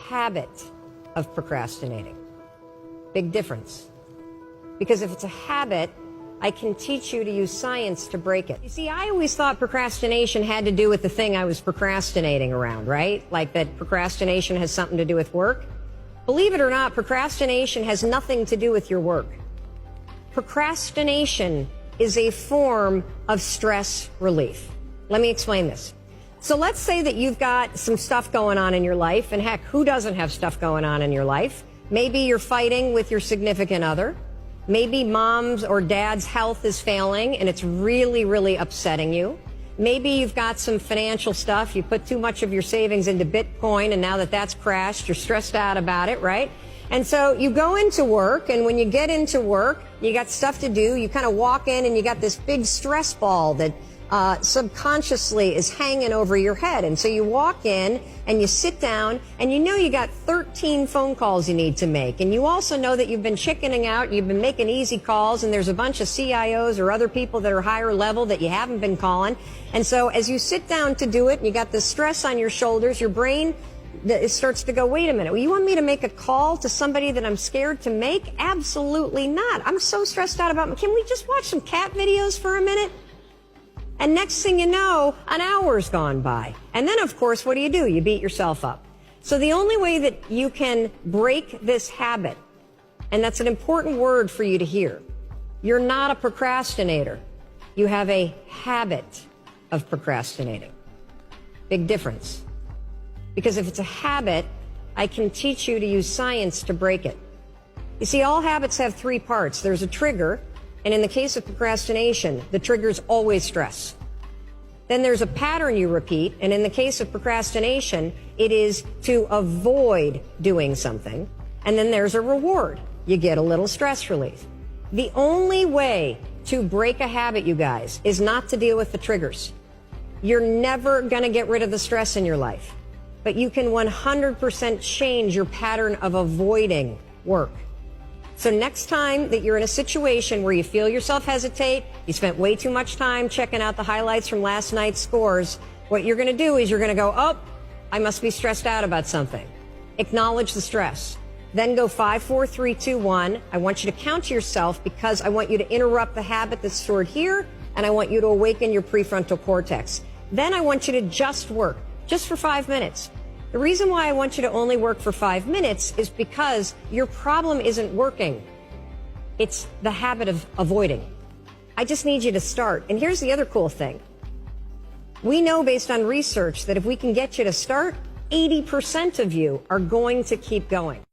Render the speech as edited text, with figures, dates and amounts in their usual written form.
habit of procrastinating. Big difference. Because if it's a habit, I can teach you to use science to break it. You see, I always thought procrastination had to do with the thing I was procrastinating around, right? Like that procrastination has something to do with work. Believe it or not, procrastination has nothing to do with your work. Procrastination is a form of stress relief. Let me explain this. So let's say that you've got some stuff going on in your life, and heck, who doesn't have stuff going on in your life? Maybe you're fighting with your significant other. Maybe mom's or dad's health is failing and it's really, really upsetting you. Maybe you've got some financial stuff. You put too much of your savings into Bitcoin, and now that that's crashed, you're stressed out about it, right? And so you go into work, and when you get into work, you got stuff to do. You kind of walk in and you got this big stress ball that subconsciously is hanging over your head. And so you walk in and you sit down, and you know you got 13 phone calls you need to make. And you also know that you've been chickening out, you've been making easy calls, and there's a bunch of CIOs or other people that are higher level that you haven't been calling. And so as you sit down to do it, and you got the stress on your shoulders, your brain it starts to go, wait a minute, well, you want me to make a call to somebody that I'm scared to make? Absolutely not. I'm so stressed out about, can we just watch some cat videos for a minute? And next thing you know, an hour's gone by. And then, of course, what do? You beat yourself up. So the only way that you can break this habit, and that's an important word for you to hear, you're not a procrastinator. You have a habit of procrastinating. Big difference. Because if it's a habit, I can teach you to use science to break it. You see, all habits have three parts. There's a trigger. And in the case of procrastination, the trigger is always stress. Then there's a pattern you repeat, and in the case of procrastination, it is to avoid doing something. And then there's a reward. You get a little stress relief. The only way to break a habit, you guys, is not to deal with the triggers. You're never going to get rid of the stress in your life, but you can 100% change your pattern of avoiding work. So next time that you're in a situation where you feel yourself hesitate, you spent way too much time checking out the highlights from last night's scores, what you're going to do is you're going to go, oh, I must be stressed out about something. Acknowledge the stress. Then go 5, 4, 3, 2, 1. I want you to count to yourself because I want you to interrupt the habit that's stored here, and I want you to awaken your prefrontal cortex. Then I want you to just work, just for 5 minutes. The reason why I want you to only work for 5 minutes is because your problem isn't working. It's the habit of avoiding. I just need you to start. And here's the other cool thing. We know based on research that if we can get you to start, 80% of you are going to keep going.